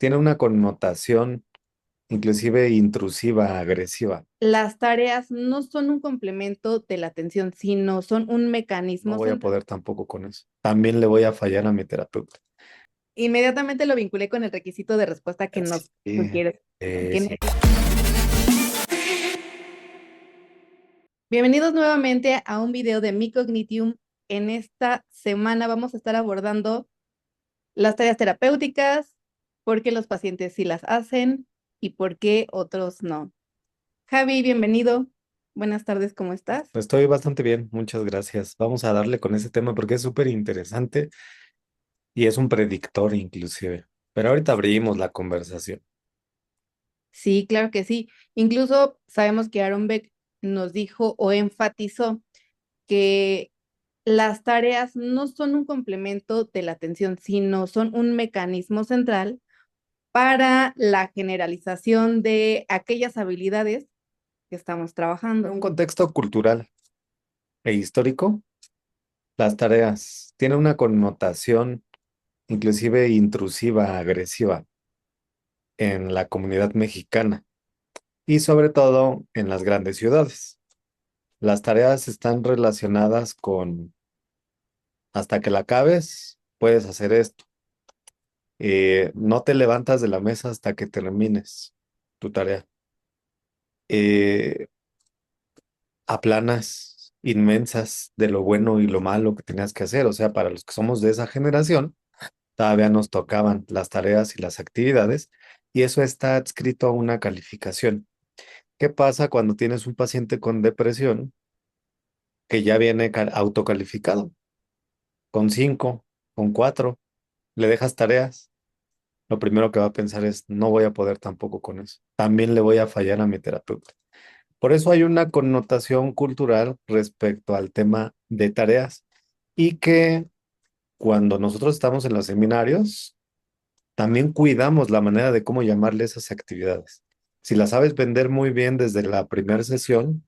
tiene una connotación inclusive intrusiva, agresiva. Las tareas no son un complemento de la atención, sino son un No mecanismo voy a central. poder tampoco con eso. También le voy a fallar a mi terapeuta. Inmediatamente lo vinculé con el requisito de respuesta que nos Sí, sugieres. sí. Bienvenidos nuevamente a un video de Mi Cognitium. En esta semana vamos a estar abordando las tareas terapéuticas, por qué los pacientes sí las hacen y por qué otros no. Javi, bienvenido. Buenas tardes, ¿cómo estás? Estoy bastante bien, muchas gracias. Vamos a darle con ese tema porque es súper interesante y es un predictor inclusive. Pero ahorita abrimos la conversación. Sí, claro que sí. Incluso sabemos que Aaron Beck nos dijo o enfatizó que las tareas no son un complemento de la atención, sino son un mecanismo central para la generalización de aquellas habilidades que estamos En trabajando. un contexto cultural e histórico, las tareas tienen una connotación inclusive intrusiva, agresiva en la comunidad mexicana y sobre todo en las grandes ciudades. Las tareas están relacionadas con hasta que la acabes, puedes hacer esto. No te levantas de la mesa hasta que termines tu tarea. Eh, Aplanas inmensas de lo bueno y lo malo que tenías que hacer. O sea, para los que somos de esa generación, todavía nos tocaban las tareas y las actividades y eso está adscrito a una calificación. ¿Qué pasa cuando tienes un paciente con depresión que ya viene autocalificado? Con 5, con 4, le dejas tareas. Lo primero que va a pensar es, no voy a poder tampoco con eso. También le voy a fallar a mi terapeuta. Por eso hay una connotación cultural respecto al tema de tareas y que cuando nosotros estamos en los seminarios, también cuidamos la manera de cómo llamarle esas actividades. Si la sabes vender muy bien desde la primera sesión,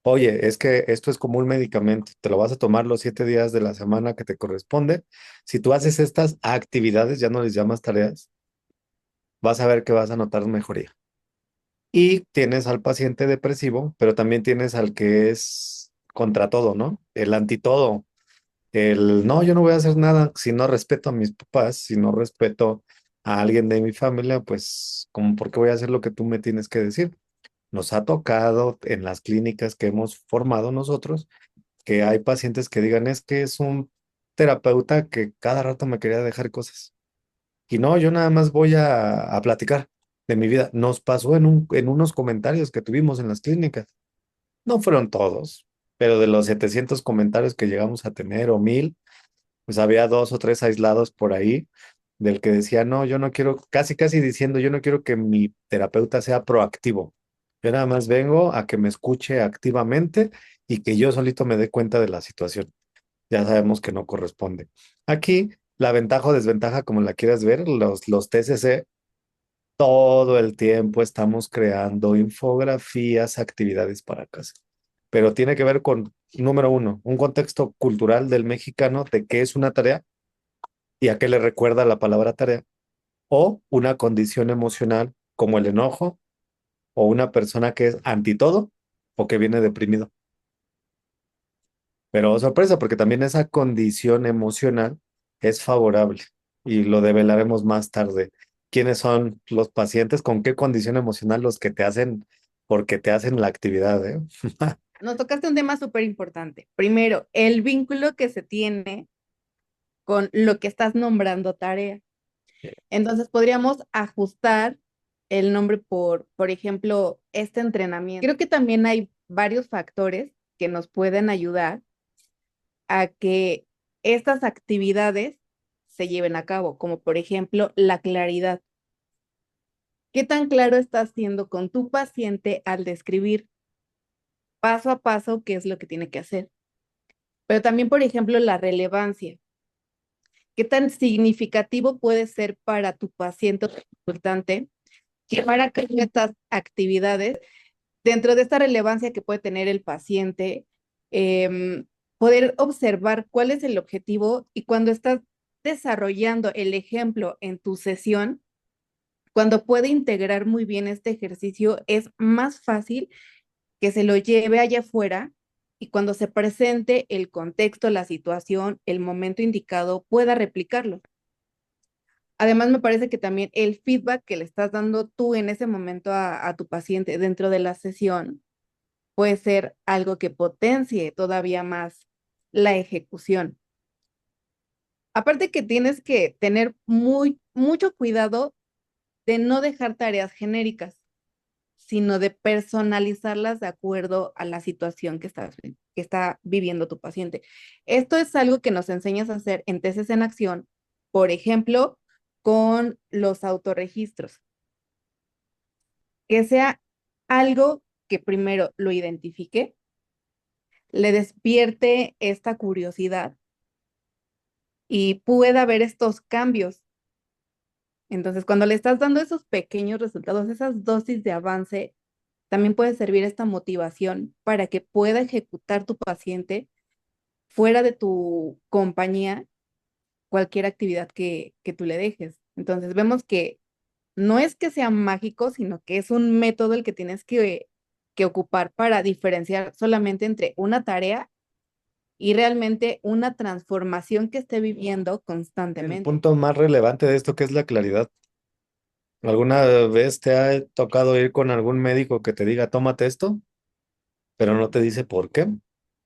oye, es que esto es como un medicamento, te lo vas a tomar los 7 días de la semana que te corresponde. Si tú haces estas actividades, ya no les llamas tareas, vas a ver que vas a notar mejoría. Y tienes al paciente depresivo, pero también tienes al que es contra todo, ¿no? El antitodo. El no, yo no voy a hacer nada si no respeto a mis papás, si no respeto a alguien de mi familia, pues, ¿cómo por qué voy a hacer lo que tú me tienes que decir? Nos ha tocado en las clínicas que hemos formado nosotros que hay pacientes que digan es que es un terapeuta que cada rato me quería dejar cosas. Y no, yo nada más voy a platicar de mi vida. Nos pasó en unos comentarios que tuvimos en las clínicas. No fueron todos, pero de los 700 comentarios que llegamos a tener o 1000, pues había dos o tres aislados por ahí del que decía, no, yo no quiero, casi casi diciendo, yo no quiero que mi terapeuta sea proactivo. Yo nada más vengo a que me escuche activamente y que yo solito me dé cuenta de la situación. Ya sabemos que no corresponde. Aquí, la ventaja o desventaja, como la quieras ver, los TCC, todo el tiempo estamos creando infografías, actividades para casa. Pero tiene que ver con, número uno, un contexto cultural del mexicano de qué es una tarea y a qué le recuerda la palabra tarea, o una condición emocional como el enojo, o una persona que es anti todo o que viene deprimido. Pero sorpresa, porque también esa condición emocional es favorable y lo develaremos más tarde. ¿Quiénes son los pacientes? ¿Con qué condición emocional los que te hacen, porque te hacen la actividad, eh? Nos tocaste un tema súper importante. Primero, el vínculo que se tiene con lo que estás nombrando tarea. Entonces podríamos ajustar el nombre por ejemplo, este entrenamiento. Creo que también hay varios factores que nos pueden ayudar a que estas actividades se lleven a cabo, como por ejemplo la claridad. ¿Qué tan claro estás siendo con tu paciente al describir paso a paso qué es lo que tiene que hacer? Pero también, por ejemplo, la relevancia. ¿Qué tan significativo puede ser para tu paciente o tu consultante llevar a cabo estas actividades dentro de esta relevancia que puede tener el paciente? Poder observar cuál es el objetivo y cuando estás desarrollando el ejemplo en tu sesión, Cuando puede integrar muy bien este ejercicio, es más fácil que se lo lleve allá afuera y cuando se presente el contexto, la situación, el momento indicado, pueda replicarlo. Además, me parece que también el feedback que le estás dando tú en ese momento a tu paciente dentro de la sesión puede ser algo que potencie todavía más la ejecución. Aparte que tienes que tener mucho cuidado de no dejar tareas genéricas, sino de personalizarlas de acuerdo a la situación que está viviendo tu paciente. Esto es algo que nos enseñas a hacer en Tesis en Acción, por ejemplo, con los autorregistros, que sea algo que primero lo identifique, le despierte esta curiosidad y pueda ver estos cambios. Entonces, cuando le estás dando esos pequeños resultados, esas dosis de avance, también puede servir esta motivación para que pueda ejecutar tu paciente fuera de tu compañía cualquier actividad que tú le dejes. Entonces, vemos que no es que sea mágico, sino que es un método el que tienes que ocupar para diferenciar solamente entre una tarea y realmente una transformación que esté viviendo El constantemente. punto más relevante de esto que es la claridad. ¿Alguna vez te ha tocado ir con algún médico que te diga, tómate esto, pero no te dice por qué?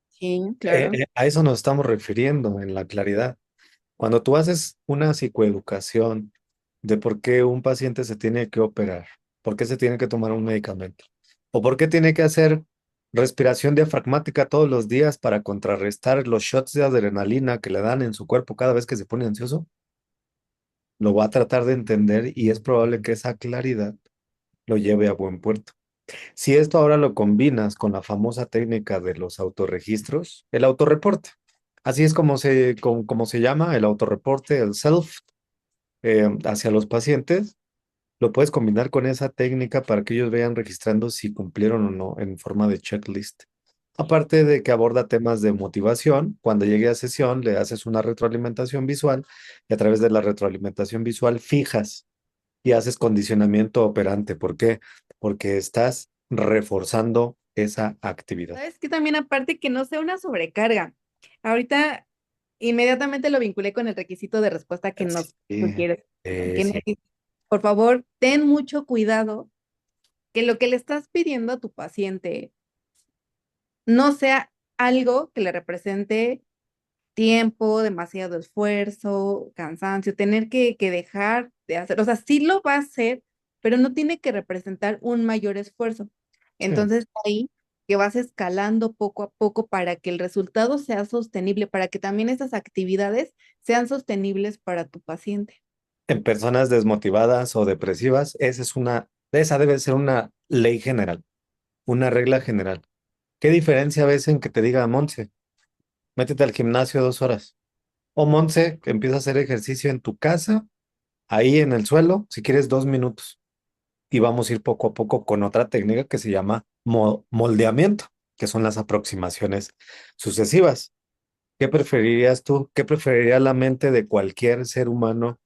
Sí, claro. A eso nos estamos refiriendo en la claridad. Cuando tú haces una psicoeducación de por qué un paciente se tiene que operar, por qué se tiene que tomar un medicamento, o por qué tiene que hacer respiración diafragmática todos los días para contrarrestar los shots de adrenalina que le dan en su cuerpo cada vez que se pone ansioso, lo va a tratar de entender y es probable que esa claridad lo lleve a buen puerto. Si esto ahora lo combinas con la famosa técnica de los autorregistros, el autorreporte, así es como se llama el autorreporte, el self, hacia los pacientes, lo puedes combinar con esa técnica para que ellos vayan registrando si cumplieron o no en forma de checklist. Aparte de que aborda temas de motivación, cuando llegue a sesión le haces una retroalimentación visual y a través de la retroalimentación visual fijas y haces condicionamiento operante. ¿Por qué? Porque estás reforzando esa actividad. ¿Sabes qué? También aparte que no sea una sobrecarga. Ahorita inmediatamente lo vinculé con el requisito de respuesta que nos Sí, sugieres, que nos sí. dice, por favor, ten mucho cuidado que lo que le estás pidiendo a tu paciente no sea algo que le represente tiempo, demasiado esfuerzo, cansancio, tener que dejar de hacer, o sea, sí lo va a hacer, pero no tiene que representar un mayor esfuerzo. Sí. Entonces, ahí que vas escalando poco a poco para que el resultado sea sostenible, para que también esas actividades sean sostenibles para tu paciente. En personas desmotivadas o depresivas, esa debe ser una ley general, una regla general. ¿Qué diferencia ves en que te diga Monse, métete al gimnasio 2 horas? O Monse, que empieza a hacer ejercicio en tu casa, ahí en el suelo, si quieres 2 minutos. Y vamos a ir poco a poco con otra técnica que se llama moldeamiento, que son las aproximaciones sucesivas. ¿Qué preferirías tú? ¿Qué preferiría la mente de cualquier ser humano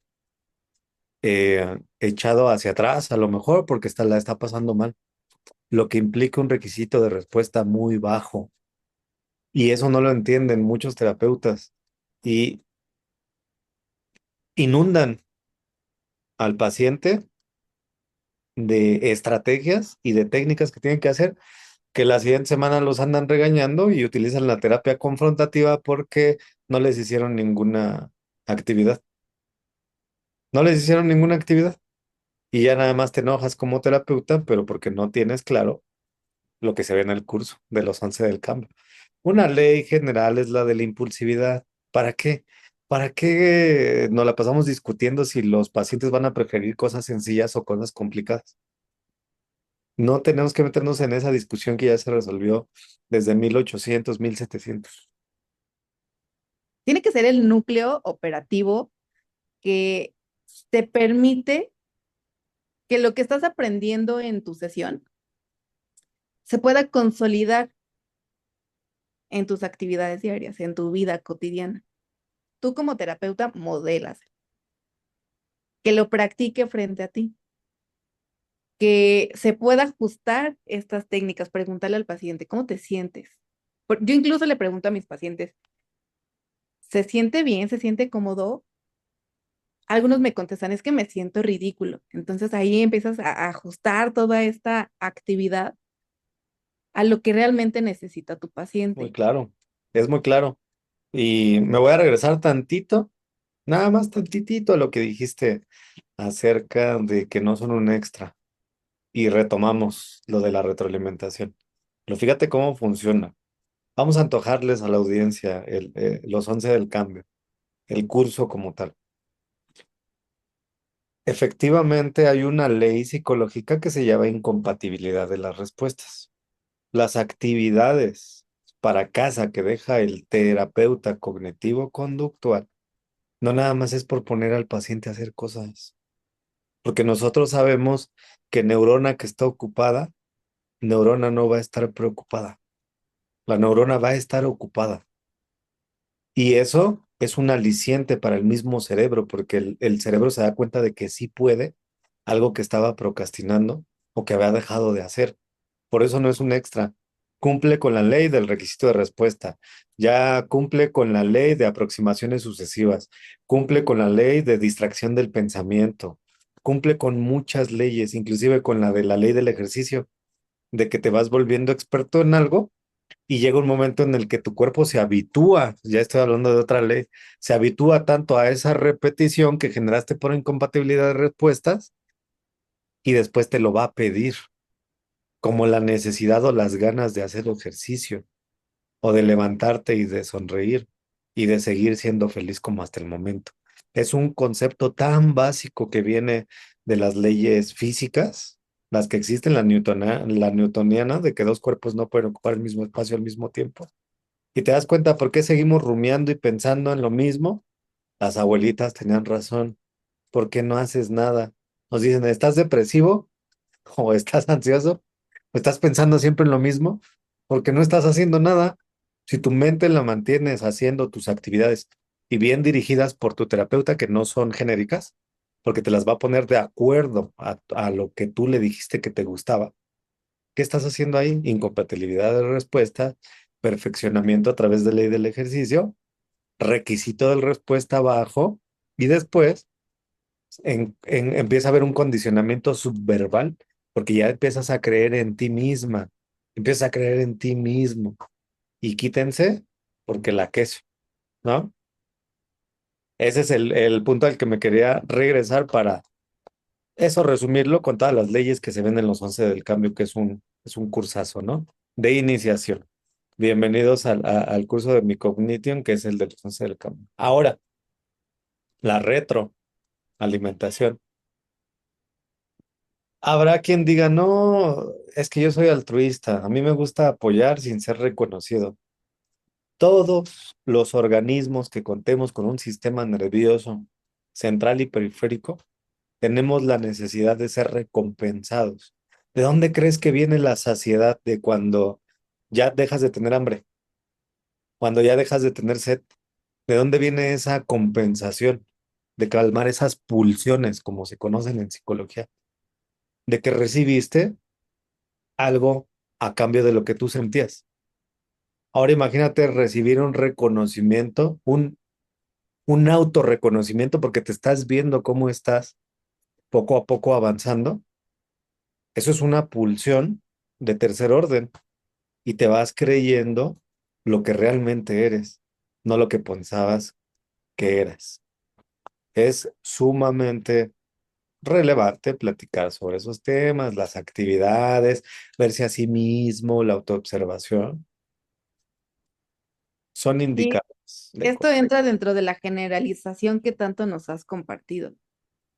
echado hacia atrás, a lo mejor porque la está pasando mal? Lo que implica un requisito de respuesta muy bajo. Y eso no lo entienden muchos terapeutas y inundan al paciente de estrategias y de técnicas que tienen que hacer, que la siguiente semana los andan regañando y utilizan la terapia confrontativa porque no les hicieron ninguna actividad. No les hicieron ninguna actividad. Y ya nada más te enojas como terapeuta, pero porque no tienes claro lo que se ve en el curso de los 11 del cambio. Una ley general es la de la impulsividad. ¿Para qué? ¿Para qué nos la pasamos discutiendo si los pacientes van a preferir cosas sencillas o cosas complicadas? No tenemos que meternos en esa discusión que ya se resolvió desde 1800, 1700. Tiene que ser el núcleo operativo que te permite que lo que estás aprendiendo en tu sesión se pueda consolidar en tus actividades diarias, en tu vida cotidiana. Tú como terapeuta modelas, que lo practique frente a ti. que se pueda ajustar estas técnicas, preguntarle al paciente, ¿cómo te sientes? Yo incluso le pregunto a mis pacientes, ¿se siente bien? ¿Se siente cómodo? Algunos me contestan, es que me siento ridículo. Entonces ahí empiezas a ajustar toda esta actividad a lo que realmente necesita tu Muy paciente. claro, es muy claro. Y me voy a regresar tantito, nada más tantitito a lo que dijiste acerca de que no son un extra. Y retomamos lo de la retroalimentación. Pero fíjate cómo funciona. Vamos a antojarles a la audiencia los 11 del cambio, el curso como tal. Efectivamente, hay una ley psicológica que se llama incompatibilidad de las respuestas. Las actividades para casa que deja el terapeuta cognitivo-conductual no nada más es por poner al paciente a hacer cosas, porque nosotros sabemos que neurona que está ocupada, neurona no va a estar preocupada, la neurona va a estar ocupada. Y eso es un aliciente para el mismo cerebro, porque el cerebro se da cuenta de que sí puede algo que estaba procrastinando o que había dejado de hacer. Por eso no es un extra. Cumple con la ley del requisito de respuesta. Ya cumple con la ley de aproximaciones sucesivas. Cumple con la ley de distracción del pensamiento. Cumple con muchas leyes, inclusive con la de la ley del ejercicio, de que te vas volviendo experto en algo y llega un momento en el que tu cuerpo se habitúa, ya estoy hablando de otra ley, se habitúa tanto a esa repetición que generaste por incompatibilidad de respuestas y después te lo va a pedir, como la necesidad o las ganas de hacer ejercicio o de levantarte y de sonreír y de seguir siendo feliz como hasta el momento. Es un concepto tan básico que viene de las leyes físicas, las que existen, la newtoniana, de que dos cuerpos no pueden ocupar el mismo espacio al mismo tiempo. Y te das cuenta por qué seguimos rumiando y pensando en lo mismo. Las abuelitas tenían razón. ¿Por qué no haces nada? Nos dicen, ¿estás depresivo? ¿O estás ansioso? ¿O estás pensando siempre en lo mismo? Porque no estás haciendo nada. Si tu mente la mantienes haciendo tus actividades y bien dirigidas por tu terapeuta, que no son genéricas, porque te las va a poner de acuerdo a lo que tú le dijiste que te gustaba. ¿Qué estás haciendo ahí? Incompatibilidad de respuesta, perfeccionamiento a través de ley del ejercicio, requisito de respuesta bajo y después empieza a haber un condicionamiento subverbal porque ya empiezas a creer en ti misma, empiezas a creer en ti mismo y quítense porque la queso, ¿no? Ese es el punto al que me quería regresar para eso resumirlo con todas las leyes que se ven en los 11 del cambio, que es un cursazo, ¿no? De iniciación. Bienvenidos al curso de mi Cognition, que es el de los 11 del cambio. Ahora, la retroalimentación. Habrá quien diga, no, es que yo soy altruista, a mí me gusta apoyar sin ser reconocido. Todos los organismos que contemos con un sistema nervioso central y periférico tenemos la necesidad de ser recompensados. ¿De dónde crees que viene la saciedad de cuando ya dejas de tener hambre, cuando ya dejas de tener sed? ¿De dónde viene esa compensación de calmar esas pulsiones, como se conocen en psicología? De que recibiste algo a cambio de lo que tú sentías. Ahora imagínate recibir un reconocimiento, un autorreconocimiento porque te estás viendo cómo estás poco a poco avanzando. Eso es una pulsión de tercer orden y te vas creyendo lo que realmente eres, no lo que pensabas que eras. Es sumamente relevante platicar sobre esos temas, las actividades, verse a sí mismo, la autoobservación, son Y indicadores de esto entra dentro de la generalización que tanto nos has compartido.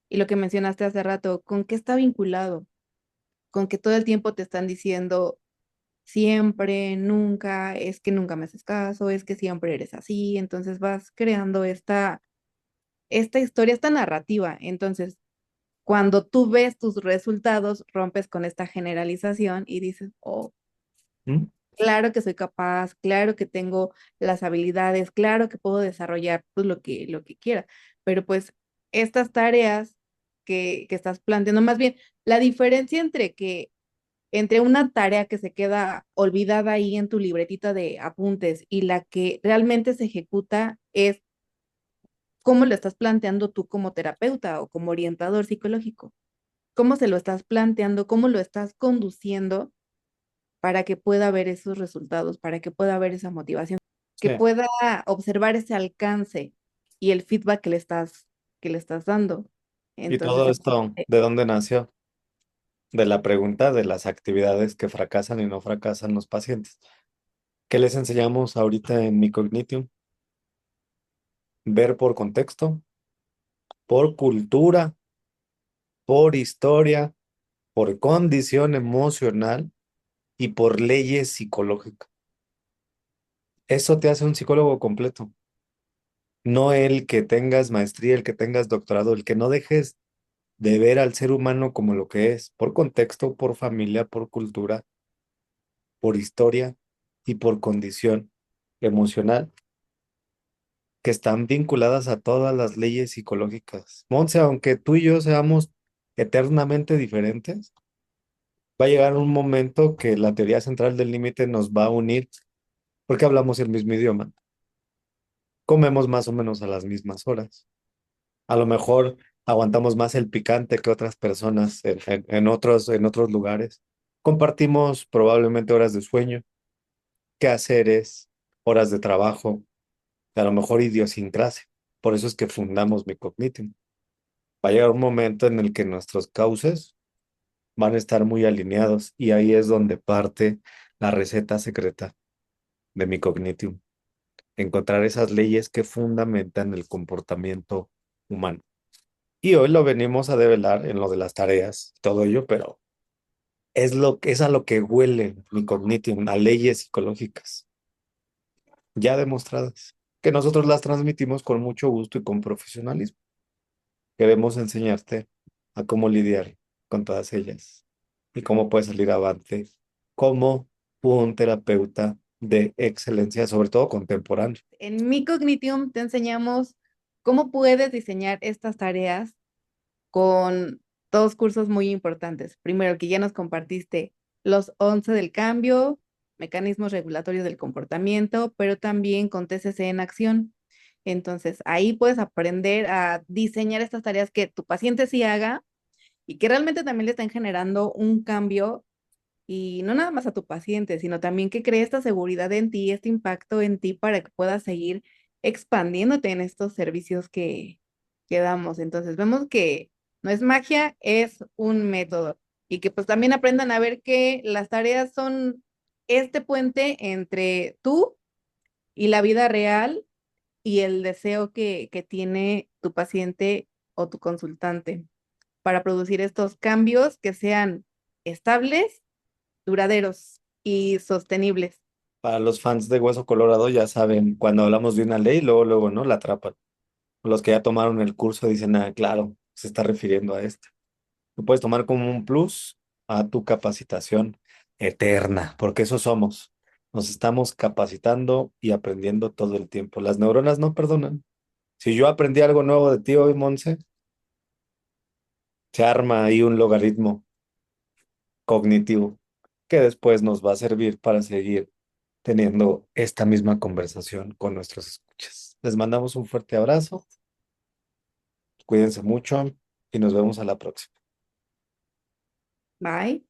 Y lo que mencionaste hace rato, ¿con qué está vinculado? Con que todo el tiempo te están diciendo siempre, nunca, es que nunca me haces caso, es que siempre eres así. Entonces vas creando esta historia, esta narrativa. Entonces, cuando tú ves tus resultados, rompes con esta generalización y dices, oh, ¿Mm? claro que soy capaz, claro que tengo las habilidades, claro que puedo desarrollar pues, lo que quiera, pero pues estas tareas que estás planteando. Más bien, la diferencia entre una tarea que se queda olvidada ahí en tu libretita de apuntes y la que realmente se ejecuta es cómo lo estás planteando tú como terapeuta o como orientador psicológico. Cómo se lo estás planteando, cómo lo estás conduciendo para que pueda ver esos resultados, para que pueda ver esa motivación, que Sí. pueda observar ese alcance y el feedback que le estás dando. Y Entonces, todo esto, ¿de dónde nació? De la pregunta de las actividades que fracasan y no fracasan los pacientes. ¿Qué les enseñamos ahorita en mi Cognition? Ver por contexto, por cultura, por historia, por condición emocional y por leyes psicológicas. Eso te hace un psicólogo completo. No el que tengas maestría, el que tengas doctorado, el que no dejes de ver al ser humano como lo que es, por contexto, por familia, por cultura, por historia y por condición emocional, que están vinculadas a todas las leyes psicológicas. Monse, aunque tú y yo seamos eternamente diferentes, va a llegar un momento que la teoría central del límite nos va a unir porque hablamos el mismo idioma, comemos más o menos a las mismas horas. A lo mejor aguantamos más el picante que otras personas en otros lugares. Compartimos probablemente horas de sueño, quehaceres, horas de trabajo, a lo mejor idiosincrasia. Por eso es que fundamos mi Cognitive. Va a llegar un momento en el que nuestros cauces van a estar muy alineados y ahí es donde parte la receta secreta de mi Cognitive. Encontrar esas leyes que fundamentan el comportamiento humano. Y hoy lo venimos a develar en lo de las tareas, todo ello, pero es a lo que huele mi Cognitive, a leyes psicológicas ya demostradas, que nosotros las transmitimos con mucho gusto y con profesionalismo. Queremos enseñarte a cómo lidiar con todas ellas y cómo puedes salir avante como un terapeuta de excelencia, sobre todo contemporáneo. en mi Cognition te enseñamos cómo puedes diseñar estas tareas con dos cursos muy importantes. Primero, que ya nos compartiste los 11 del cambio, mecanismos regulatorios del comportamiento, pero también con TCC en acción. Entonces, ahí puedes aprender a diseñar estas tareas que tu paciente sí haga y que realmente también le estén generando un cambio y no nada más a tu paciente, sino también que cree esta seguridad en ti, este impacto en ti para que puedas seguir expandiéndote en estos servicios que damos. Entonces, vemos que no es magia, es un método y que pues también aprendan a ver que las tareas son este puente entre tú y la vida real y el deseo que tiene tu paciente o tu consultante para producir estos cambios que sean estables, duraderos y sostenibles. Para los fans de Hueso Colorado ya saben, cuando hablamos de una ley, luego, ¿no? La atrapan. Los que ya tomaron el curso dicen, ah, claro, se está refiriendo a esto. Lo puedes tomar como un plus a tu capacitación eterna, porque eso somos. Nos estamos capacitando y aprendiendo todo el tiempo. Las neuronas no perdonan. Si yo aprendí algo nuevo de ti hoy, Monse, se arma ahí un logaritmo cognitivo que después nos va a servir para seguir teniendo esta misma conversación con nuestros escuchas. Les mandamos un fuerte abrazo, cuídense mucho y nos vemos a la próxima. Bye.